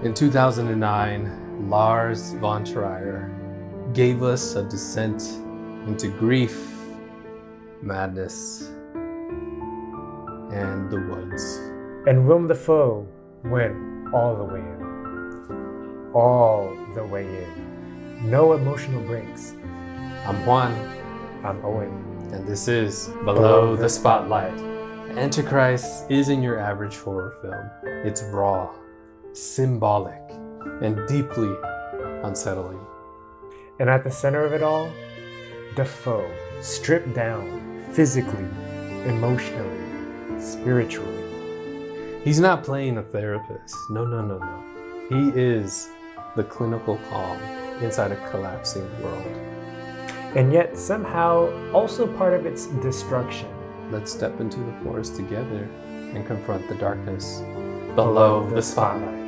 In 2009, Lars von Trier gave us a descent into grief, madness, and the woods. And Willem Dafoe went all the way in. All the way in. No emotional breaks. I'm Juan. I'm Owen. And this is Below the Spotlight. Antichrist isn't your average horror film. It's raw, symbolic, and deeply unsettling. And at the center of it all, Dafoe, stripped down physically, emotionally, spiritually. He's not playing a therapist. No. He is the clinical calm inside a collapsing world. And yet somehow also part of its destruction. Let's step into the forest together and confront the darkness below the spotlight.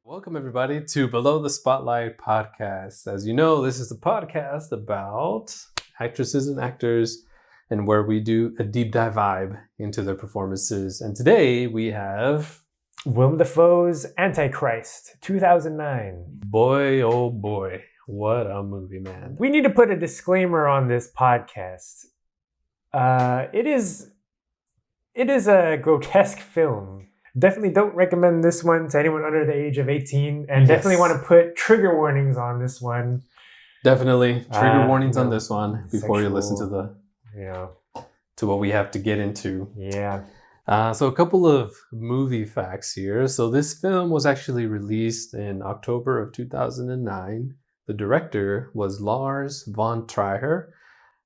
Welcome everybody to Below the Spotlight podcast. As you know, this is the podcast about actresses and actors and where we do a deep dive vibe into their performances. And today we have Willem Dafoe's Antichrist, 2009. Boy, oh boy, what a movie, man. We need to put a disclaimer on this podcast. It is a grotesque film. Definitely don't recommend this one to anyone under the age of 18, and definitely want to put trigger warnings on this one. Definitely trigger warnings on this one before you listen to to what we have to get into. Yeah. So a couple of movie facts here. So this film was actually released in October of 2009. The director was Lars von Trier.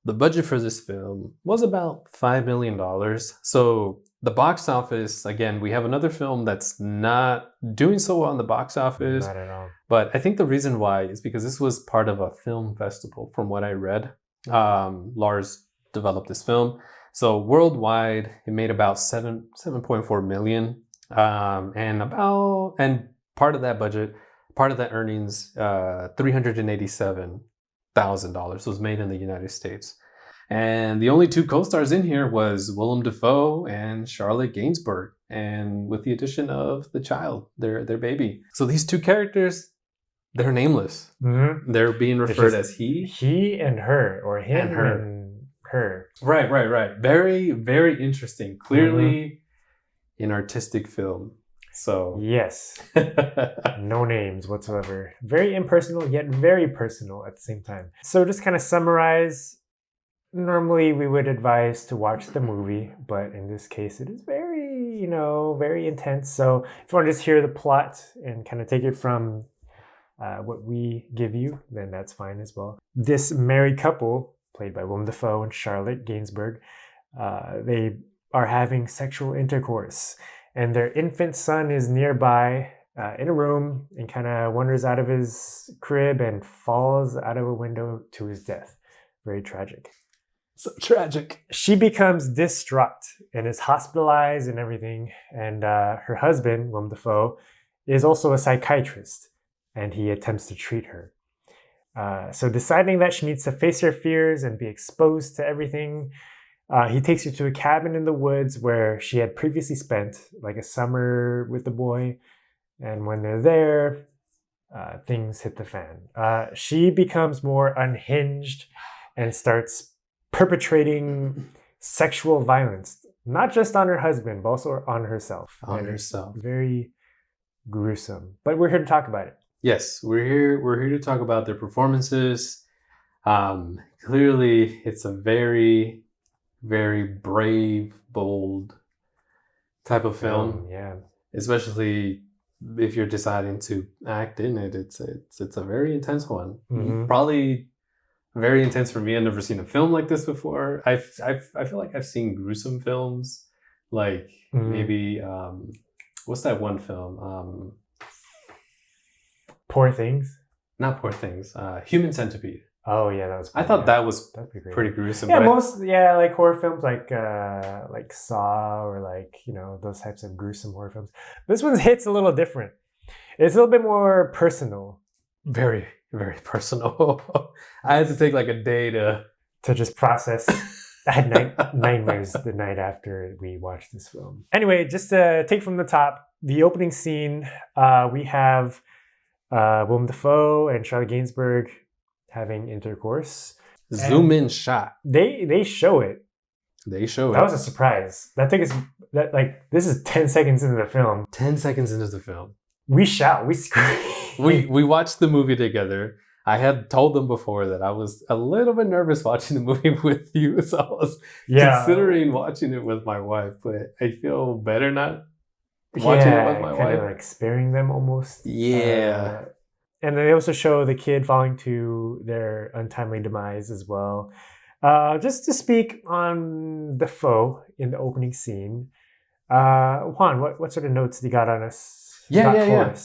The budget for this film was about $5 million. So the box office, again, we have another film that's not doing so well in the box office. Not at all. But I think the reason why is because this was part of a film festival, from what I read. Lars developed this film. So worldwide, it made about 7.4 million. And part of that budget, part of that earnings, $387,000 was made in the United States. And the only two co-stars in here was Willem Dafoe and Charlotte Gainsbourg, and with the addition of the child, their baby. So these two characters, they're nameless. Mm-hmm. They're being referred as he and her, or him and her. Right. Very, very interesting. Clearly an artistic film. So yes, no names whatsoever. Very impersonal, yet very personal at the same time. So just kind of summarize. Normally, we would advise to watch the movie, but in this case, it is very, very intense. So if you want to just hear the plot and kind of take it from what we give you, then that's fine as well. This married couple, played by Willem Dafoe and Charlotte Gainsbourg, they are having sexual intercourse, and their infant son is nearby in a room and kind of wanders out of his crib and falls out of a window to his death. Very tragic. So tragic. She becomes distraught and is hospitalized and everything. And her husband, Willem Dafoe, is also a psychiatrist, and he attempts to treat her. So deciding that she needs to face her fears and be exposed to everything, he takes her to a cabin in the woods where she had previously spent like a summer with the boy. And when they're there, things hit the fan. She becomes more unhinged and starts perpetrating sexual violence, not just on her husband, but also on herself. Very gruesome. But we're here to talk about it. Yes, we're here to talk about their performances. Clearly, it's a very, very brave, bold type of film. Yeah. Especially if you're deciding to act in it. It's a very intense one. Mm-hmm. Probably very intense for me. I've never seen a film like this before. I feel like I've seen gruesome films, like maybe what's that one film? Poor Things? Not Poor Things. Human Centipede. Oh yeah, that was. I thought that was pretty gruesome. Yeah, like horror films, like Saw, or like those types of gruesome horror films. This one hits a little different. It's a little bit more personal. Very. very personal. I had to take like a day to just process. I had nightmares the night after we watched this film. Anyway, just to take from the top, the opening scene, we have Willem Dafoe and Charlotte Gainsbourg having intercourse. zoom in shot. They show it. They show That it. was a surprise. This is 10 seconds into the film. 10 seconds into the film. We shout, we scream. We watched the movie together. I had told them before that I was a little bit nervous watching the movie with you, so I was considering watching it with my wife, but I feel better not watching it with my kind wife. of like sparing them almost. Yeah. And then they also show the kid falling to their untimely demise as well. Just to speak on Dafoe in the opening scene, Juan, what sort of notes you got on us? Yeah.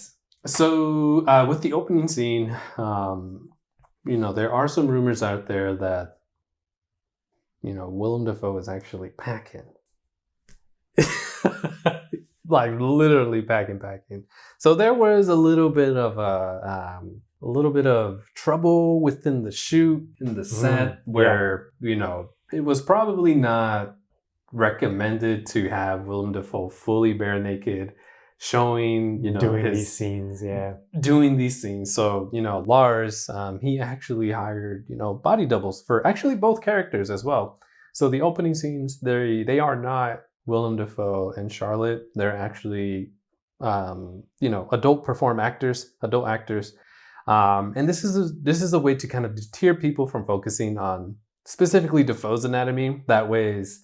So with the opening scene, there are some rumors out there that, Willem Dafoe is actually packing. Like literally packing. So there was a little bit of trouble within the shoot in the set where, it was probably not recommended to have Willem Dafoe fully bare naked showing, doing these scenes. So, Lars, he actually hired, body doubles for actually both characters as well. So the opening scenes, they are not Willem Dafoe and Charlotte. They're actually, adult actors. And this is a way to kind of deter people from focusing on specifically Dafoe's anatomy. That way is,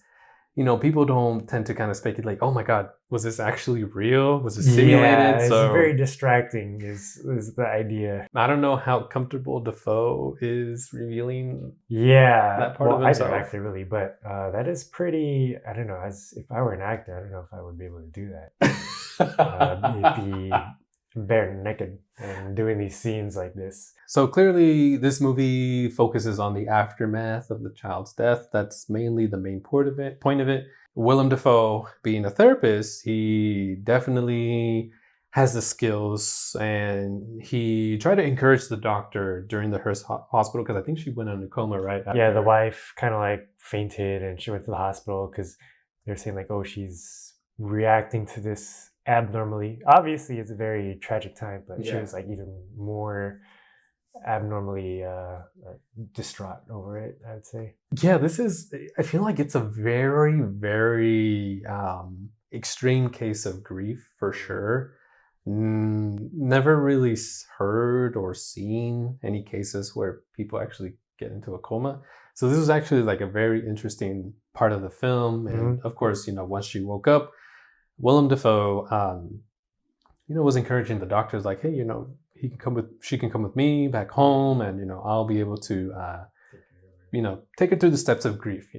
people don't tend to kind of speculate, oh my God, was this actually real? Was it simulated? Yeah, it's very distracting is the idea. I don't know how comfortable Dafoe is revealing that part of himself. I don't actually really, but that is pretty, I don't know, if I were an actor, I don't know if I would be able to do that. Be bare naked and doing these scenes like this. So clearly this movie focuses on the aftermath of the child's death. That's mainly the main point of it. Willem Dafoe, being a therapist, he definitely has the skills, and he tried to encourage the doctor during the Hearst hospital, because I think she went into coma, right? Yeah, the wife kind of like fainted and she went to the hospital because they're saying like, oh, she's reacting to this abnormally. Obviously it's a very tragic time, but she was like even more abnormally distraught over it, I would say. I feel like it's a very, very extreme case of grief for sure. Never really heard or seen any cases where people actually get into a coma. So this was actually like a very interesting part of the film. And of course, once she woke up, Willem Dafoe, was encouraging the doctors, like, hey, she can come with me back home, and I'll be able to, take her through the steps of grief.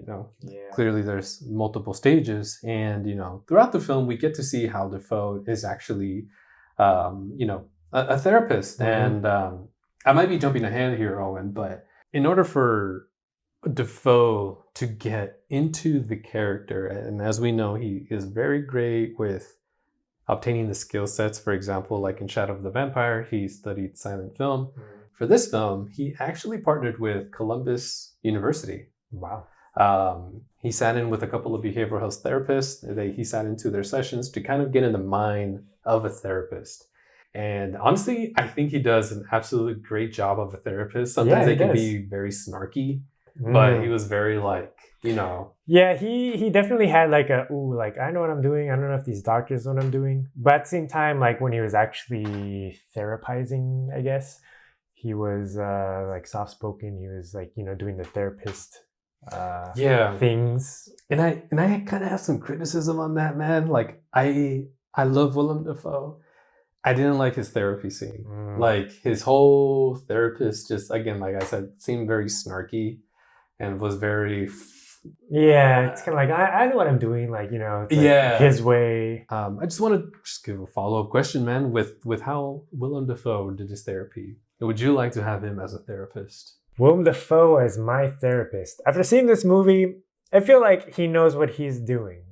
Clearly there's multiple stages, and throughout the film we get to see how Dafoe is actually, a therapist. And I might be jumping ahead here, Owen, but in order for Dafoe to get into the character, and as we know, he is very great with obtaining the skill sets. For example, like in Shadow of the Vampire, he studied silent film. For this film, he actually partnered with Columbus University. Wow. He sat in with a couple of behavioral health therapists. He sat into their sessions to kind of get in the mind of a therapist. And honestly, I think he does an absolutely great job of a therapist. Sometimes they can be very snarky, but he was very Yeah, he definitely had like I know what I'm doing. I don't know if these doctors know what I'm doing. But at the same time, like when he was actually therapizing, I guess, he was like soft-spoken. He was like, doing the therapist things. And I kind of have some criticism on that, man. Like I love Willem Dafoe. I didn't like his therapy scene. Like his whole therapist just, again, like I said, seemed very snarky and was very... it's kind of like, I know what I'm doing. Like, it's like his way. I just want to give a follow-up question, man, with how Willem Dafoe did his therapy. Would you like to have him as a therapist? Willem Dafoe as my therapist. After seeing this movie, I feel like he knows what he's doing.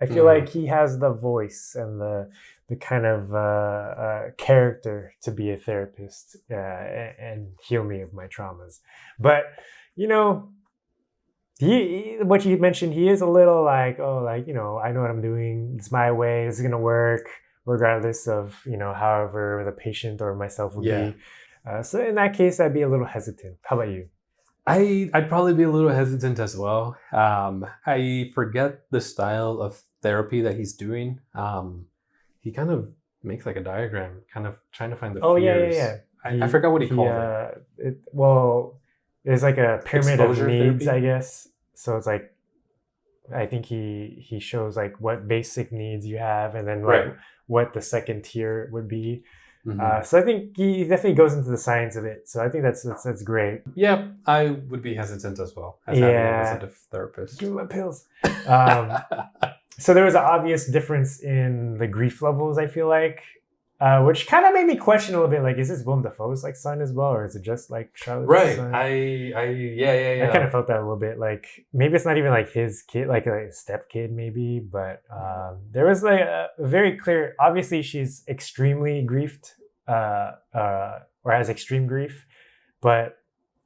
I feel like he has the voice and the the kind of character to be a therapist and heal me of my traumas. But you know, what you mentioned, he is a little like, oh, like, you know, I know what I'm doing. It's my way. It's gonna work, regardless of, you know, however the patient or myself would Yeah. be. So in that case, I'd be a little hesitant. How about you? I'd probably be a little hesitant as well. I forget the style of therapy that he's doing. He kind of makes like a diagram, kind of trying to find the Oh yeah, fears. yeah, yeah. I forgot what he called it. Well, there's like a pyramid Exposure of needs, therapy? I guess. So it's like, I think he shows like what basic needs you have, and then like Right. what the second tier would be. Mhm. So I think he definitely goes into the science of it. So I think that's great. Yeah, I would be hesitant as well as having him as Yeah, a therapist. give me my pills. Um, so there was an obvious difference in the grief levels, I feel like, which kind of made me question a little bit. Like, is this Willem Dafoe's like son as well, or is it just like Charlotte's Right. son? Yeah. I kind of felt that a little bit. Like maybe it's not even like his kid, like a step kid, maybe. But there was like a very clear. Obviously, she's extremely griefed, or has extreme grief. But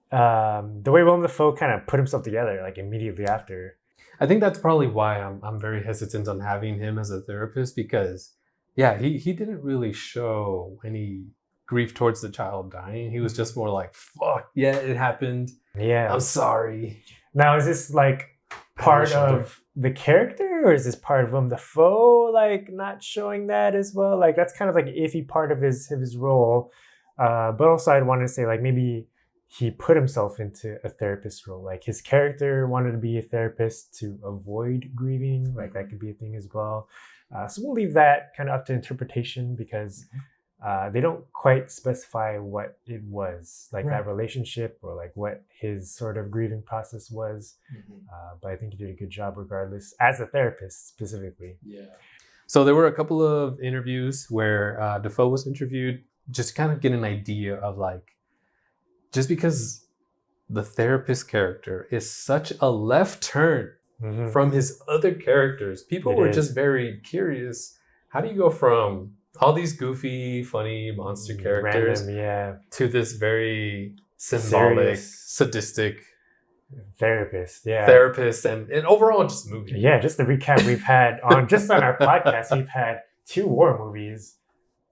the way Willem Dafoe kind of put himself together, like immediately after. I think that's probably why I'm very hesitant on having him as a therapist because, yeah, he didn't really show any grief towards the child dying. He was just more like, "Fuck, yeah, it happened. Yeah. I'm sorry." Now, is this like part of the character, or is this part of Willem Dafoe like not showing that as well? Like that's kind of like an iffy part of his role. But also, I'd want to say like maybe he put himself into a therapist role. Like his character wanted to be a therapist to avoid grieving. Like that could be a thing as well. So we'll leave that kind of up to interpretation because they don't quite specify what it was, like that relationship or like what his sort of grieving process was. But I think he did a good job regardless, as a therapist specifically. Yeah. So there were a couple of interviews where Defoe was interviewed just to kind of get an idea of like, just because the therapist character is such a left turn from his other characters, people were just very curious. How do you go from all these goofy, funny monster characters to this very symbolic, sadistic therapist? Therapist and overall just movie. Yeah, just to recap, we've had on our podcast, we've had 2 war movies,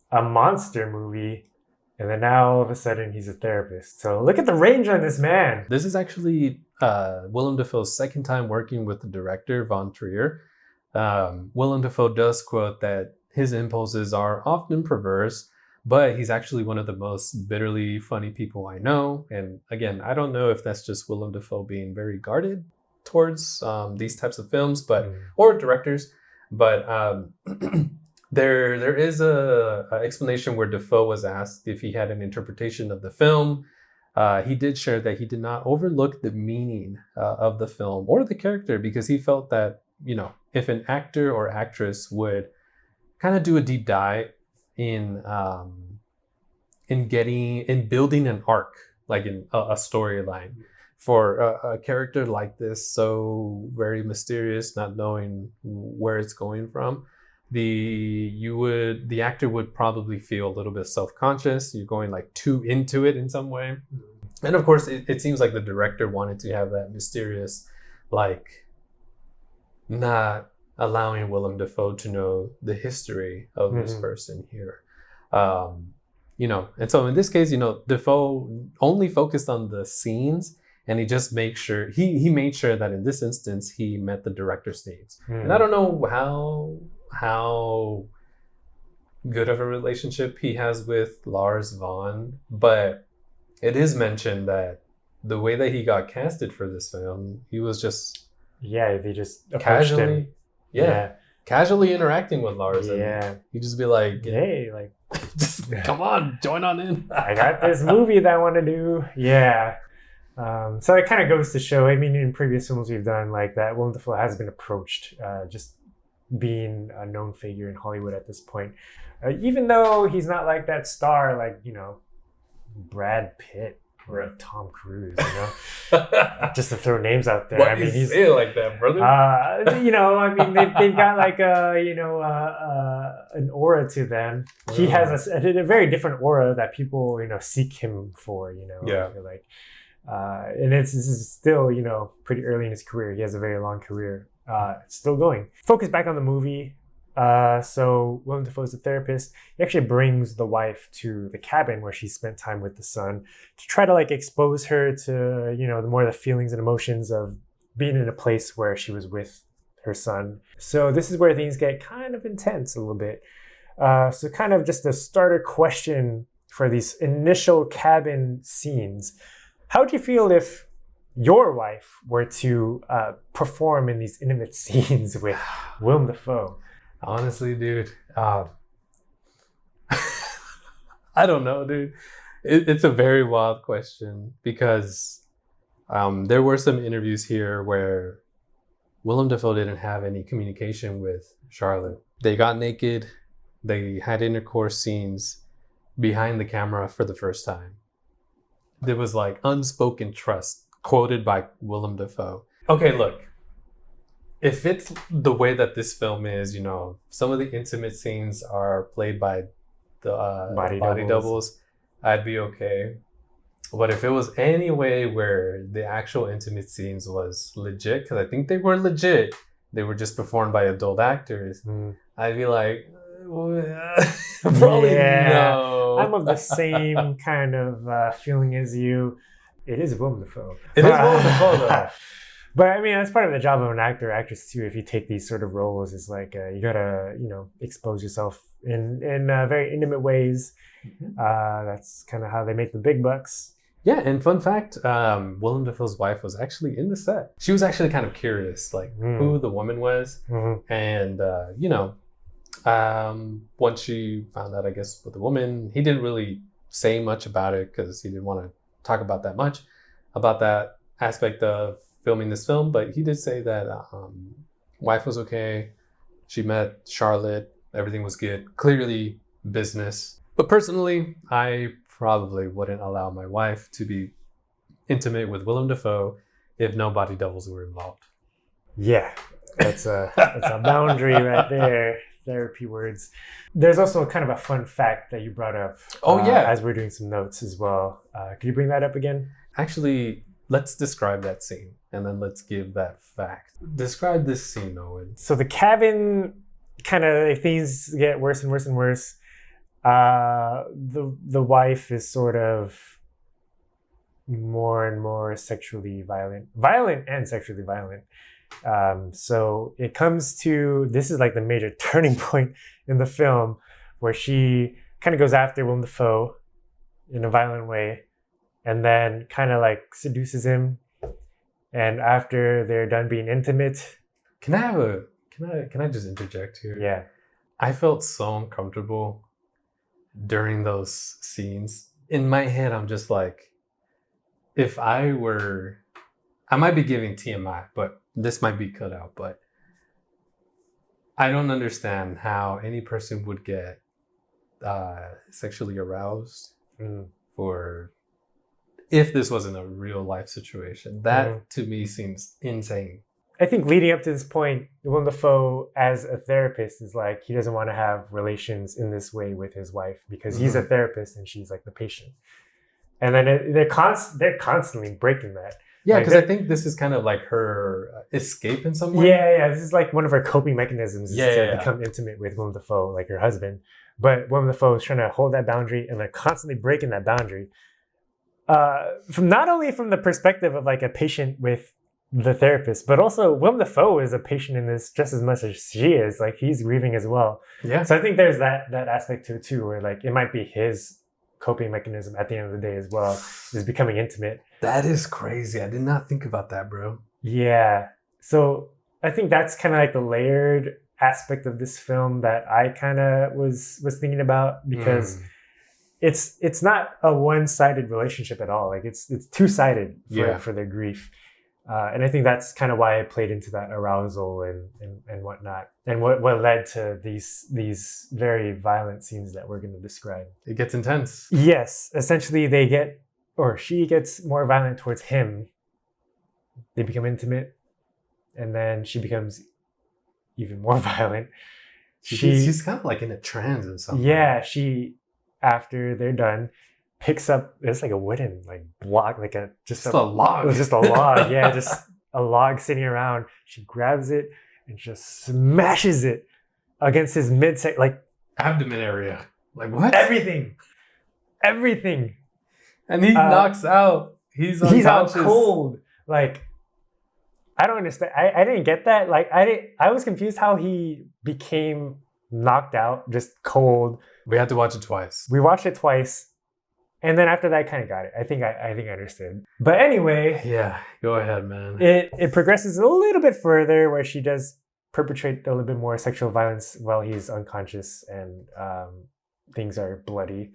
a monster movie, and then now all of a sudden he's a therapist. So look at the range on this man. This is actually Willem Dafoe's second time working with the director, Von Trier. Willem Dafoe does quote that his impulses are often perverse, but he's actually one of the most bitterly funny people I know. And again, I don't know if that's just Willem Dafoe being very guarded towards these types of films, or directors. But there is a explanation where Dafoe was asked if he had an interpretation of the film. He did share that he did not overlook the meaning of the film or the character because he felt that, you know, if an actor or actress would kind of do a deep dive in building an arc, like in a storyline for a character like this, so very mysterious, not knowing where it's going from, the actor would probably feel a little bit self-conscious. You're going like too into it in some way. And of course, it seems like the director wanted to have that mysterious, like, not allowing Willem Dafoe to know the history of this person here. You know, and so in this case, you know, Dafoe only focused on the scenes, and he just made sure he made sure that in this instance he met the director's needs. And I don't know how good of a relationship he has with Lars von, but it is mentioned that the way that he got casted for this film, he was just they just casually casually interacting with Lars, and he'd just be like, hey, like, just come on, join on in. I got this movie that I want to do. So it kind of goes to show, I mean, in previous films we've done like that, Willem Dafoe has been approached, just being a known figure in Hollywood at this point. Even though he's not like that star, like, you know, Brad Pitt or a Tom Cruise, just to throw names out there. Why do you say it like that, brother? They've got like an aura to them. He has a very different aura that people, seek him for, Yeah. I feel like. And this is still, pretty early in his career. He has a very long career, still going. Focus back on the movie. So Willem Dafoe is a therapist. He actually brings the wife to the cabin where she spent time with the son to try to like expose her to, the feelings and emotions of being in a place where she was with her son. So this is where things get kind of intense a little bit. So kind of just a starter question for these initial cabin scenes. How would you feel if your wife were to perform in these intimate scenes with Willem Dafoe? Honestly, dude, I don't know, dude. It's a very wild question because there were some interviews here where Willem Dafoe didn't have any communication with Charlotte. They got naked. They had intercourse scenes behind the camera for the first time. There was like unspoken trust quoted by Willem Dafoe. Okay, look. If it's the way that this film is, some of the intimate scenes are played by the body doubles, I'd be okay. But if it was any way where the actual intimate scenes was legit, because I think they were legit, they were just performed by adult actors, I'd be like, probably no. I'm of the same kind of feeling as you. It is Willem Dafoe. It is Willem Dafoe, though. But I mean, that's part of the job of an actor, actress too. If you take these sort of roles, is like you gotta, expose yourself in very intimate ways. That's kind of how they make the big bucks. Yeah, and fun fact, Willem Dafoe's wife was actually in the set. She was actually kind of curious, like who the woman was, and once she found out, I guess, with the woman, he didn't really say much about it because he didn't want to talk about that much about that aspect of filming this film, but he did say that wife was okay. She met Charlotte. Everything was good. Clearly business. But personally, I probably wouldn't allow my wife to be intimate with Willem Dafoe if no body doubles were involved. Yeah, that's a boundary right there. Therapy words. There's also kind of a fun fact that you brought up. As we're doing some notes as well. Could you bring that up again? Actually, let's describe that scene and then let's give that fact. Describe this scene, Owen. So the cabin, kind of things get worse and worse and worse. The wife is sort of more and more sexually violent and sexually violent. So it comes to, this is like the major turning point in the film where she kind of goes after Willem Dafoe in a violent way and then kind of like seduces him. And after they're done being intimate. Can I just interject here? Yeah. I felt so uncomfortable during those scenes. In my head, I'm just like, if I might be giving TMI, but this might be cut out, but I don't understand how any person would get sexually aroused for if this wasn't a real life situation. That to me seems insane. I think leading up to this point, Willem Dafoe as a therapist is like, he doesn't want to have relations in this way with his wife because he's a therapist and she's like the patient. And then they're constantly breaking that. Yeah, because I think this is kind of like her escape in some way. Yeah. This is like one of her coping mechanisms is to become intimate with Willem Dafoe, like her husband. But Willem Dafoe is trying to hold that boundary and they're constantly breaking that boundary. From not only from the perspective of like a patient with the therapist, but also Willem Dafoe is a patient in this just as much as she is. Like he's grieving as well. Yeah. So I think there's that aspect to it too, where like it might be his coping mechanism at the end of the day as well, is becoming intimate. That is crazy. I did not think about that, bro. Yeah. So I think that's kind of like the layered aspect of this film that I kind of was thinking about because it's not a one-sided relationship at all. Like it's two-sided for their grief. And I think that's kind of why I played into that arousal and whatnot, and what led to these very violent scenes that we're going to describe. It gets intense. Yes, essentially they get or she gets more violent towards him. They become intimate, and then she becomes even more violent. She's kind of like in a trance or something. Yeah, she, after they're done, picks up, it's like a wooden like block, like just a log. It was just a log, yeah, just a log sitting around. She grabs it and just smashes it against his midsection, like abdomen area. Like what? Everything. And he knocks out. He's out cold. Like, I don't understand. I didn't get that. Like, I was confused how he became knocked out, just cold. We had to watch it twice. We watched it twice. And then after that, I kind of got it. I think I understood. But anyway. Yeah, go ahead, man. It progresses a little bit further where she does perpetrate a little bit more sexual violence while he's unconscious and things are bloody.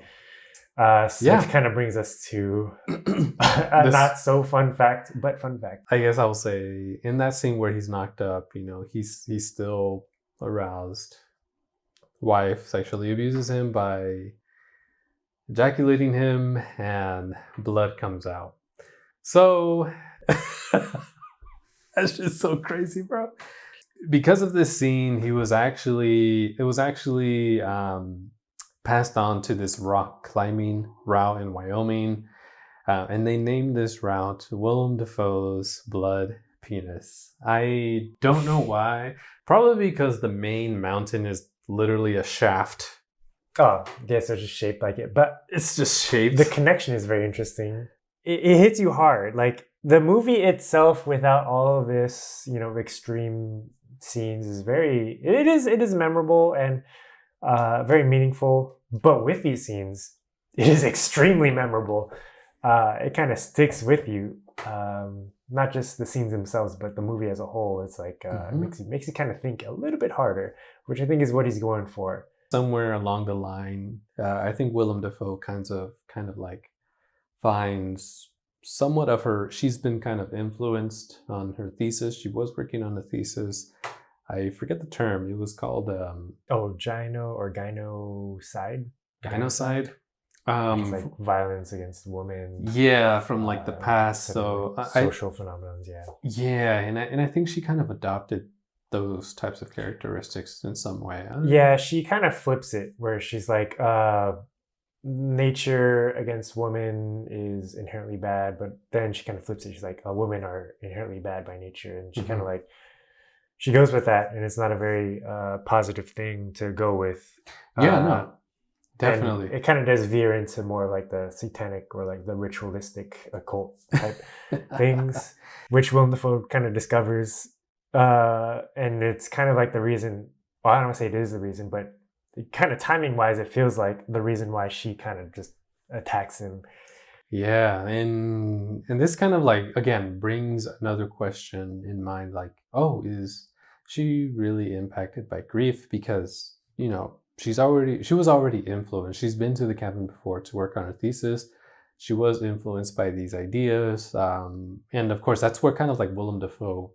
Which kind of brings us to a not so fun fact, but fun fact. I guess I will say in that scene where he's knocked up, he's still aroused. Wife sexually abuses him by ejaculating him, and blood comes out. So that's just so crazy, bro. Because of this scene, it was actually passed on to this rock climbing route in Wyoming, and they named this route Willem Dafoe's Blood Penis. I don't know why. Probably because the main mountain is literally a shaft. Oh, yeah, so it's just shaped like it. But it's just shaped. The connection is very interesting. It hits you hard. Like, the movie itself, without all of this, extreme scenes, it is memorable and very meaningful. But with these scenes, it is extremely memorable. It kind of sticks with you. Not just the scenes themselves, but the movie as a whole. It's like makes you kind of think a little bit harder, which I think is what he's going for. Somewhere along the line, I think Willem Dafoe kind of like finds somewhat of her. She's been kind of influenced on her thesis. She was working on a thesis. I forget the term. It was called gynocide. Gynocide. It's like violence against women. Yeah, from like the past. So social phenomena. Yeah. Yeah, and I think she kind of adopted those types of characteristics in some way. Yeah, she kind of flips it where she's like, nature against women is inherently bad, but then she kind of flips it. She's like, women are inherently bad by nature, and she kind of like, she goes with that, and it's not a very positive thing to go with. Yeah, no, definitely. It kind of does veer into more like the satanic or like the ritualistic occult type things, which Willem Dafoe kind of discovers. And it's kind of like the reason, well, I don't want to say it is the reason, but kind of timing wise, it feels like the reason why she kind of just attacks him. Yeah, and this kind of like, again, brings another question in mind, like, is she really impacted by grief? Because, she was already influenced. She's been to the cabin before to work on her thesis. She was influenced by these ideas. And of course, that's where kind of like Willem Dafoe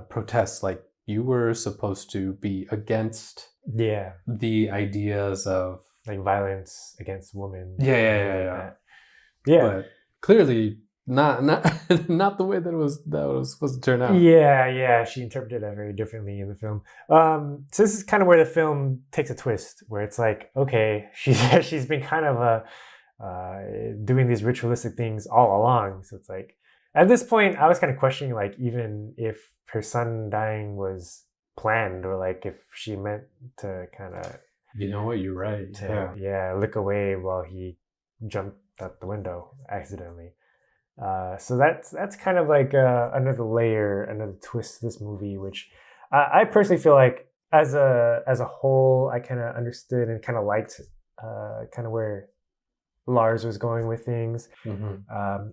protests, like, you were supposed to be against the ideas of like violence against women. Yeah. But clearly not not the way that it was supposed to turn out. Yeah. She interpreted that very differently in the film. So this is kind of where the film takes a twist, where it's like, okay, she's been kind of doing these ritualistic things all along. So it's like, at this point, I was kind of questioning, like, even if her son dying was planned, or like if she meant to kind of, you know what, you're right. Look away while he jumped out the window accidentally. So that's kind of like another layer, another twist to this movie, which I personally feel like as a whole, I kind of understood and kind of liked kind of where Lars was going with things.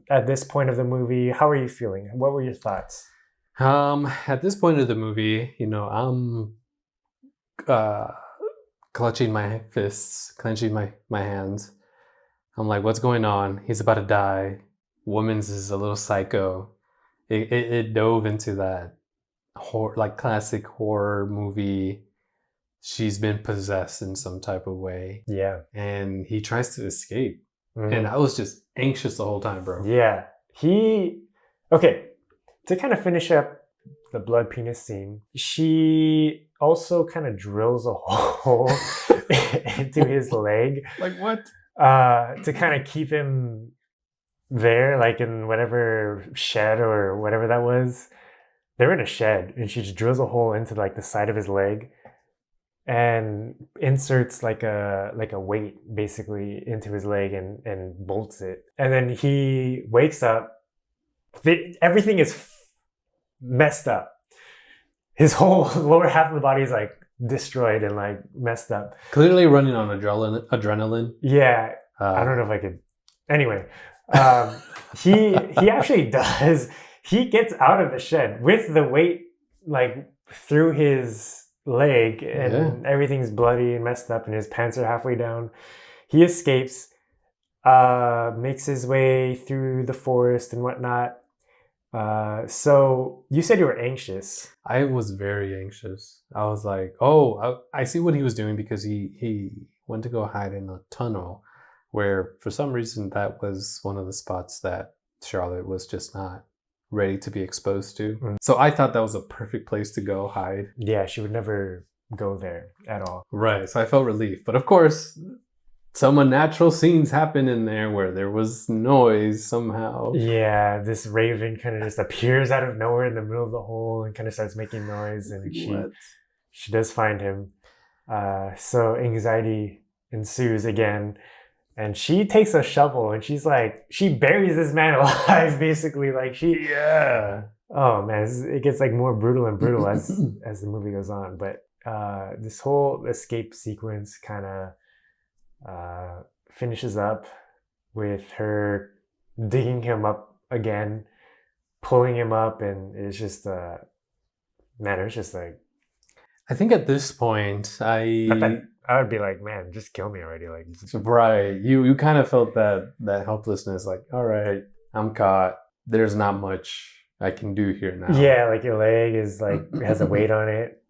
At this point of the movie, how are you feeling? What were your thoughts? At this point of the movie, I'm clutching my fists, clenching my hands. I'm like, what's going on? He's about to die. Woman's is a little psycho. It dove into that classic horror movie. She's been possessed in some type of way. Yeah. And he tries to escape. And I was just anxious the whole time, bro. Yeah. Okay, to kind of finish up the blood penis scene, she also kind of drills a hole into his leg. Like what? To kind of keep him there, like in whatever shed or whatever that was. They're in a shed, and she just drills a hole into like the side of his leg and inserts like a weight basically into his leg and bolts it. And then he wakes up. Everything is messed up. His whole lower half of the body is like destroyed and like messed up. Clearly running on adrenaline. Yeah, I don't know if I could. Anyway, he actually does. He gets out of the shed with the weight like through his leg, and everything's bloody and messed up, and his pants are halfway down. He escapes, makes his way through the forest and whatnot. So you said you were anxious. I was very anxious. I was like, oh, I see what he was doing, because he went to go hide in a tunnel where for some reason that was one of the spots that Charlotte was just not ready to be exposed to. So I thought that was a perfect place to go hide. Yeah, she would never go there at all. Right. So I felt relief. But of course, some unnatural scenes happened in there where there was noise somehow. Yeah, this raven kind of just appears out of nowhere in the middle of the hole and kind of starts making noise, and she does find him. So anxiety ensues again, and she takes a shovel and she buries this man alive, basically. Like oh man, it gets like more brutal and brutal as the movie goes on. But this whole escape sequence kind of finishes up with her digging him up again, pulling him up, and it's just it's just like, I think at this point I would be like, man, just kill me already. Like, right, you kind of felt that helplessness, like, all right, I'm caught, there's not much I can do here now. Yeah, like your leg is like has a weight on it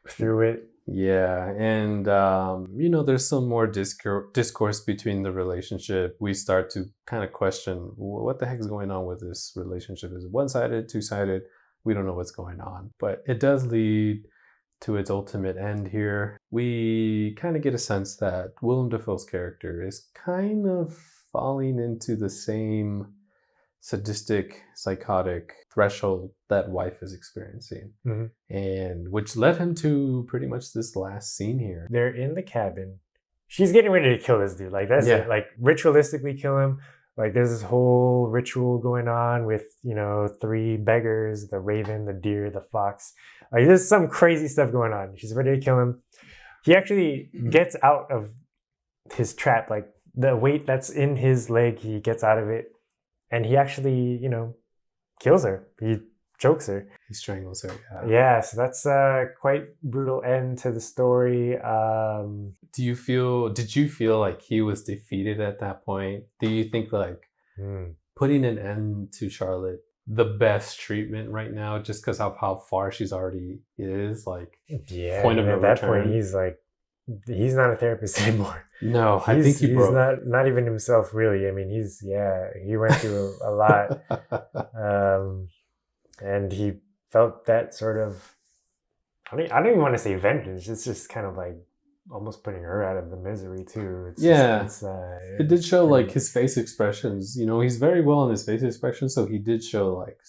through it. Yeah, and there's some more discourse between the relationship. We start to kind of question, what the heck is going on with this relationship? Is it one-sided, two-sided? We don't know what's going on, but it does lead to its ultimate end here. We kind of get a sense that Willem Dafoe's character is kind of falling into the same sadistic, psychotic threshold that wife is experiencing, and which led him to pretty much this last scene here. They're in the cabin. She's getting ready to kill this dude. Like, that's it. Like, ritualistically kill him. Like, there's this whole ritual going on with, 3 beggars, the raven, the deer, the fox. Like, there's some crazy stuff going on. She's ready to kill him. He actually gets out of his trap. Like, the weight that's in his leg, he gets out of it. And he actually, kills her. He chokes her. He strangles her. Yeah, so that's a quite brutal end to the story. Did you feel like he was defeated at that point? Do you think like putting an end to Charlotte, the best treatment right now, just because of how far she's already is? Like, point of no return. At that point, he's not a therapist anymore. No, I think he's not even himself, really. I mean, he went through a lot. And he felt that sort of, I don't even want to say vengeance. It's just kind of like almost putting her out of the misery too. It did show like his face expressions. He's very well in his face expressions, so he did show like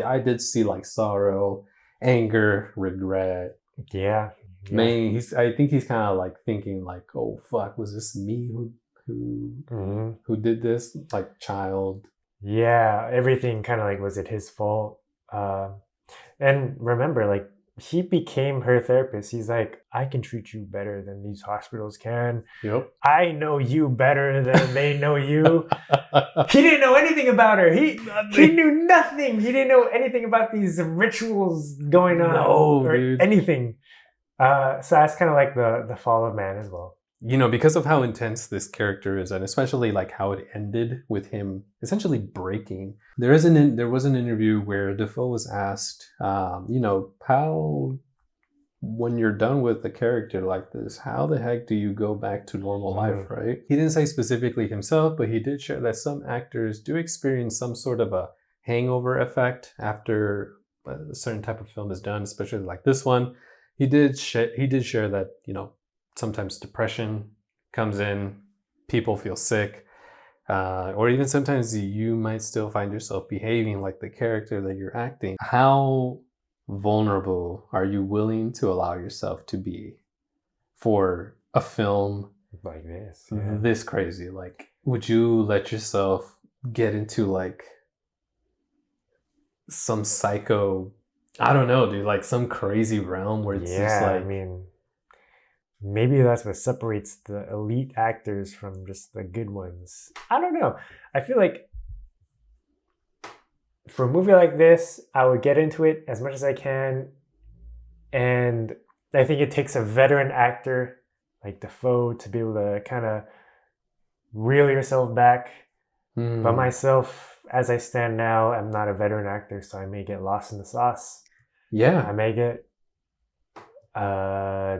I did see like sorrow, anger, regret. Yeah. Man, I think he's kind of like thinking like, oh fuck, was this me who did this? Like, child. Yeah, everything kind of like, was it his fault? And remember, like, he became her therapist. He's like, I can treat you better than these hospitals can. Yep. I know you better than they know you. He didn't know anything about her. He knew nothing. He didn't know anything about these rituals going on or anything. So that's kind of like the fall of man as well. Because of how intense this character is, and especially like how it ended with him essentially breaking. There was an interview where Dafoe was asked, how when you're done with a character like this, how the heck do you go back to normal life, right? He didn't say specifically himself, but he did share that some actors do experience some sort of a hangover effect after a certain type of film is done, especially like this one. He did share that, sometimes depression comes in, people feel sick, or even sometimes you might still find yourself behaving like the character that you're acting. How vulnerable are you willing to allow yourself to be for a film like this? This crazy? Like, would you let yourself get into like some psycho, I don't know, dude, like some crazy realm where it's just like, I mean, maybe that's what separates the elite actors from just the good ones. I don't know. I feel like for a movie like this, I would get into it as much as I can. And I think it takes a veteran actor like Dafoe to be able to kind of reel yourself back. But myself, as I stand now, I'm not a veteran actor, so I may get lost in the sauce. Yeah. I may get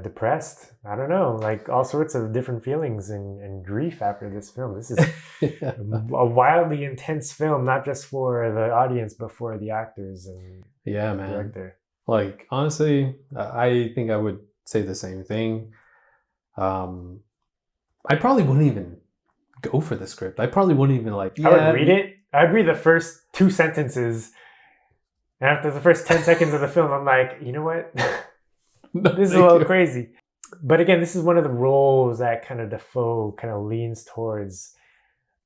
depressed. I don't know, like all sorts of different feelings and grief after this film. This is a wildly intense film, not just for the audience, but for the actors and man. director. Like, honestly, I think I would say the same thing. I probably wouldn't even go for the script. I probably wouldn't even I would read it. I'd read the first 2 sentences. And after the first 10 seconds of the film, I'm like, you know what? This is a little crazy. But again, this is one of the roles that kind of Dafoe kind of leans towards.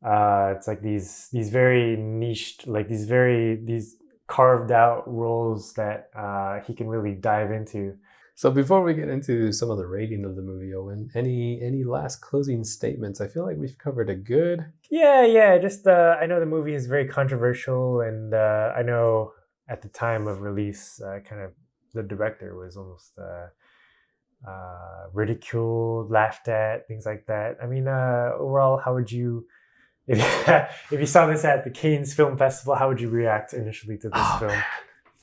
It's like these very niched, like these carved out roles that he can really dive into. So before we get into some of the rating of the movie, Owen, any last closing statements? I feel like we've covered a good. Yeah. Just I know the movie is very controversial, and I know at the time of release, kind of the director was almost ridiculed, laughed at, things like that. I mean, overall, how would you, if you saw this at the Cannes Film Festival, how would you react initially to this film? Man.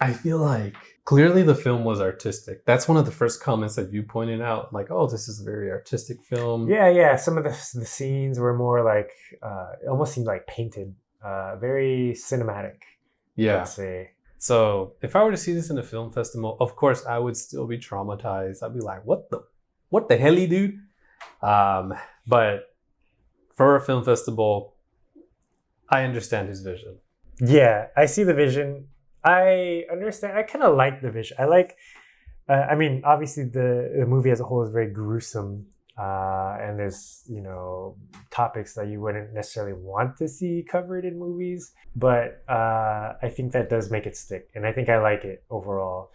I feel like clearly the film was artistic. That's one of the first comments that you pointed out. Like, oh, this is a very artistic film. Yeah. Some of the scenes were more like, almost seemed like painted, very cinematic. Yeah. I'd say. So if I were to see this in a film festival, of course, I would still be traumatized. I'd be like, what the hell, dude? But for a film festival, I understand his vision. Yeah, I see the vision. I understand. I kind of like the vision. I like, I mean, obviously the movie as a whole is very gruesome. And there's, topics that you wouldn't necessarily want to see covered in movies. But I think that does make it stick. And I think I like it overall.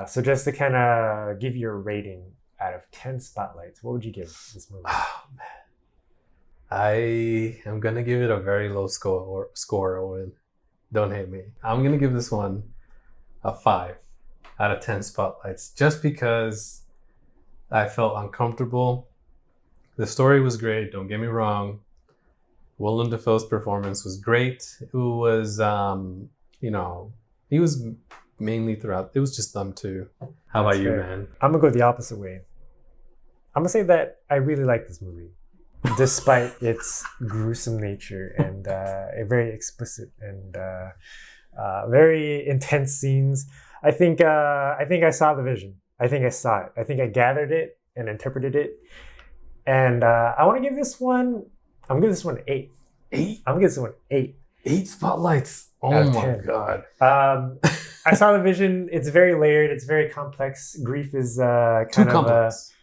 So just to kind of give you a rating out of 10 spotlights, what would you give this movie? Oh, man. I am going to give it a very low score, Owen. Don't hate me. I'm going to give this one a 5 out of 10 spotlights. Just because I felt uncomfortable. The story was great, don't get me wrong. Willem Dafoe's performance was great. It was, he was mainly throughout. It was just them two. How about you, man? I'm going to go the opposite way. I'm going to say that I really like this movie, despite its gruesome nature and very explicit and very intense scenes. I think I saw the vision. I think I saw it. I think I gathered it and interpreted it. And I want to give this one, I'm going to give this one an 8. 8? I'm going to give this one 8. 8 spotlights. Oh my God. I saw the vision. It's very layered. It's very complex. Grief is too complex.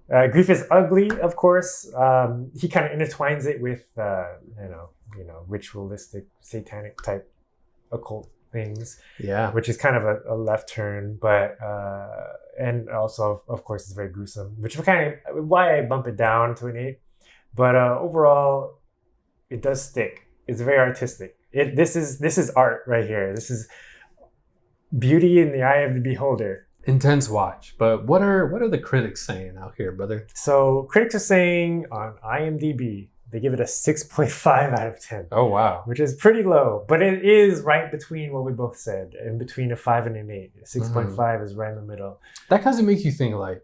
Grief is ugly, of course. He kind of intertwines it with, ritualistic, satanic type occult things. Yeah. Which is kind of a left turn, but and also, of course, it's very gruesome, which is kind of why I bump it down to an 8. But overall, it does stick. It's very artistic. This is art right here. This is beauty in the eye of the beholder. Intense watch. But what are the critics saying out here, brother? So critics are saying on IMDb, They give it a 6.5 out of 10. Oh wow. Which is pretty low, but it is right between what we both said, in between a 5 and an 8. 6.5 is right in the middle. That kind of makes you think like,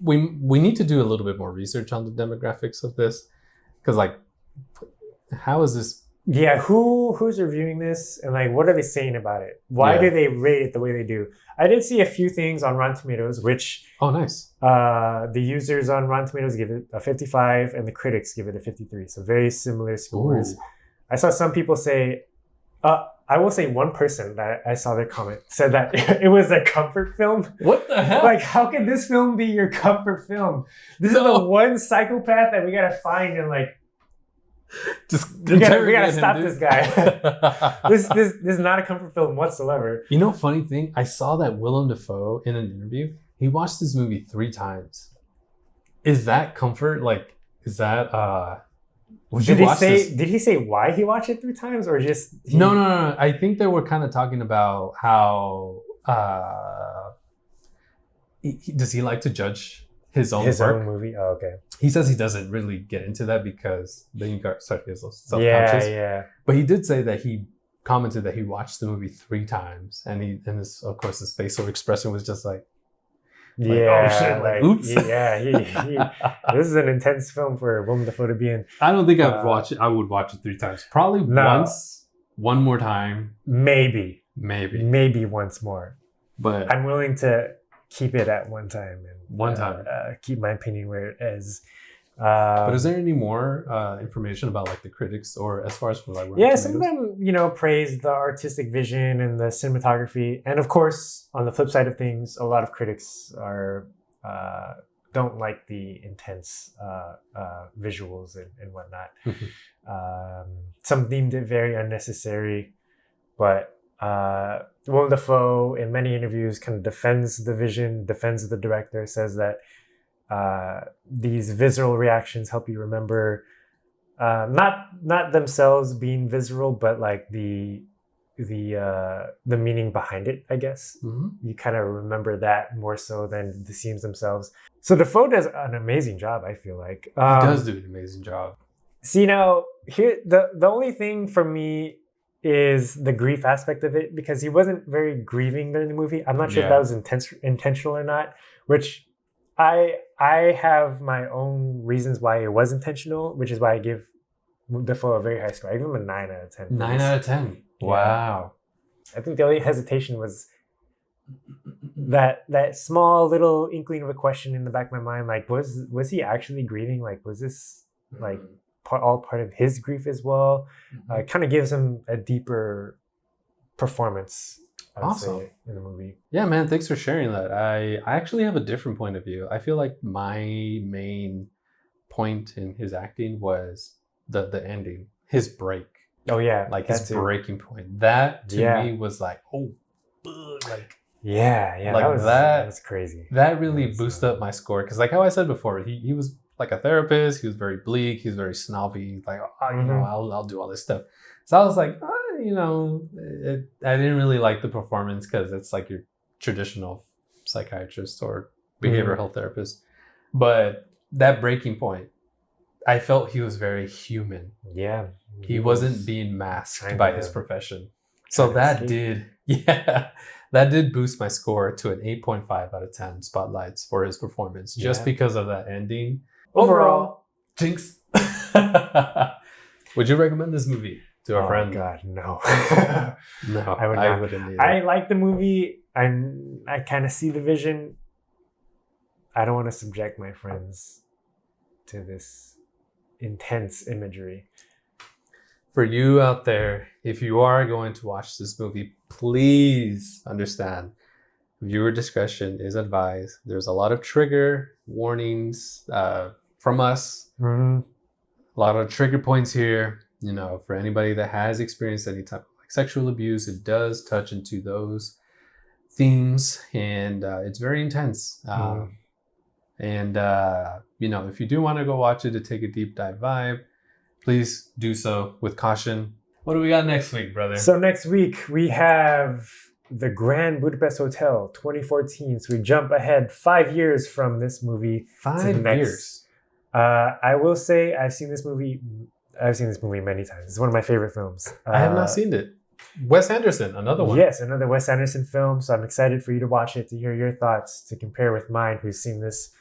we need to do a little bit more research on the demographics of this, because like, how is this? Yeah, who's reviewing this, and like, what are they saying about it? Why do they rate it the way they do? I did see a few things on Rotten Tomatoes, which nice. The users on Rotten Tomatoes give it a 55, and the critics give it a 53. So very similar scores. Ooh. I saw some people say, I will say one person that I saw their comment said that it was a comfort film. What the hell? Like, how can this film be your comfort film? This is the one psychopath that we gotta find and like. We gotta stop this guy. This is not a comfort film whatsoever. You know, funny thing, I saw that Willem Dafoe in an interview. He watched this movie 3 times. Is that comfort? Like, is that Did he say why he watched it 3 times, or just No. I think they were kind of talking about how does he like to judge his own movie? Oh, okay. He says he doesn't really get into that because then you start to get self-conscious. Yeah. But he did say that he commented that he watched the movie 3 times, and of course his facial expression was just like oh shit, like oops. This is an intense film for Willem Dafoe to be in. I don't think I've watched it. I would watch it 3 times. Probably once, one more time. Maybe once more. But I'm willing to keep it at one time and keep my opinion where it is. But is there any more information about like the critics, or as far as for like some of them praise the artistic vision and the cinematography, and of course on the flip side of things, a lot of critics are don't like the intense visuals and whatnot. Some deemed it very unnecessary, but Willem Dafoe in many interviews kind of defends the vision, defends the director, says that these visceral reactions help you remember not themselves being visceral, but like the meaning behind it, I guess. You kind of remember that more so than the scenes themselves. So Dafoe does an amazing job, I feel like. He does do an amazing job. See, now here the only thing for me is the grief aspect of it, because he wasn't very grieving during the movie. I'm not sure if that was intentional or not, which I have my own reasons why it was intentional, which is why I give Dafoe a very high score. I give him a 9 out of 10. 9 out of 10. Wow. I think the only hesitation was that small little inkling of a question in the back of my mind, like was he actually grieving? Like, was this like all part of his grief as well? It kind of gives him a deeper performance, I would say, in the movie. Yeah, man, thanks for sharing that. I actually have a different point of view. I feel like my main point in his acting was the ending, his break. Oh yeah, like his breaking point. That to me was like, like that was crazy. That really boosted up my score, because like how I said before, he was like a therapist. He was very bleak. He was very snobby. Like, I'll do all this stuff. So I was like, I didn't really like the performance, because it's like your traditional psychiatrist or behavioral health therapist. But that breaking point, I felt he was very human. Yeah. He wasn't being masked by his profession. So that did boost my score to an 8.5 out of 10 spotlights for his performance, just because of that ending. Overall, jinx. Would you recommend this movie to a friend? Oh God, no. No, I would not. I wouldn't either. I like the movie. I kind of see the vision. I don't want to subject my friends to this intense imagery. For you out there, if you are going to watch this movie, please understand, viewer discretion is advised. There's a lot of trigger warnings from us. A lot of trigger points here. For anybody that has experienced any type of like sexual abuse, it does touch into those themes, and it's very intense. And if you do want to go watch it to take a deep dive vibe, please do so with caution. What do we got next week, brother? So next week we have the Grand Budapest Hotel 2014. So we jump ahead 5 years from this movie. 5 years. I will say I've seen this movie many times. It's one of my favorite films. I have not seen it. Wes Anderson, another one. Yes, another Wes Anderson film. So I'm excited for you to watch it, to hear your thoughts, to compare with mine, who's seen this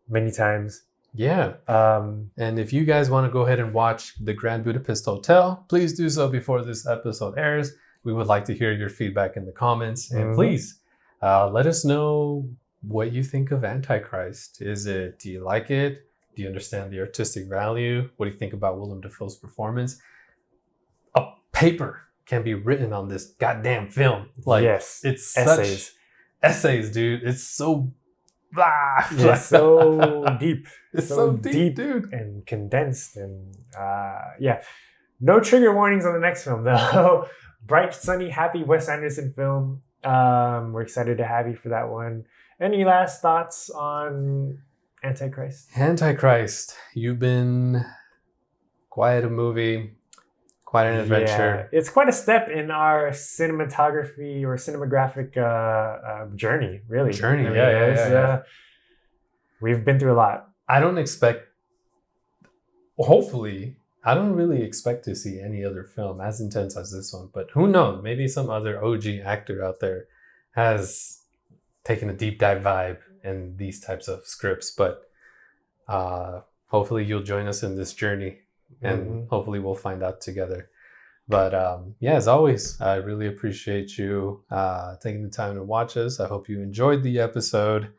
many times. Yeah. And if you guys want to go ahead and watch The Grand Budapest Hotel, please do so before this episode airs. We would like to hear your feedback in the comments. And please let us know what you think of Antichrist. Do you like it? Do you understand the artistic value? What do you think about Willem Dafoe's performance? A paper can be written on this goddamn film. Yes, it's essays. Such essays, dude. It's so It's so deep. It's so deep, dude, and condensed. And no trigger warnings on the next film though. Bright, sunny, happy Wes Anderson film. We're excited to have you for that one. Any last thoughts on Antichrist? Antichrist. You've been quite a movie, quite an adventure. Yeah, it's quite a step in our cinematography or cinematographic journey, really. We've been through a lot. Hopefully, I don't really expect to see any other film as intense as this one, but who knows? Maybe some other OG actor out there has taken a deep dive vibe in these types of scripts, but hopefully you'll join us in this journey, and hopefully we'll find out together. But as always, I really appreciate you taking the time to watch us. I hope you enjoyed the episode,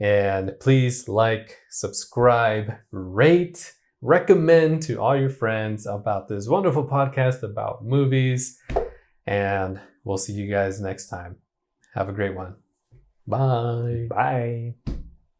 and please like, subscribe, rate, recommend to all your friends about this wonderful podcast about movies, and we'll see you guys next time. Have a great one. Bye. Bye.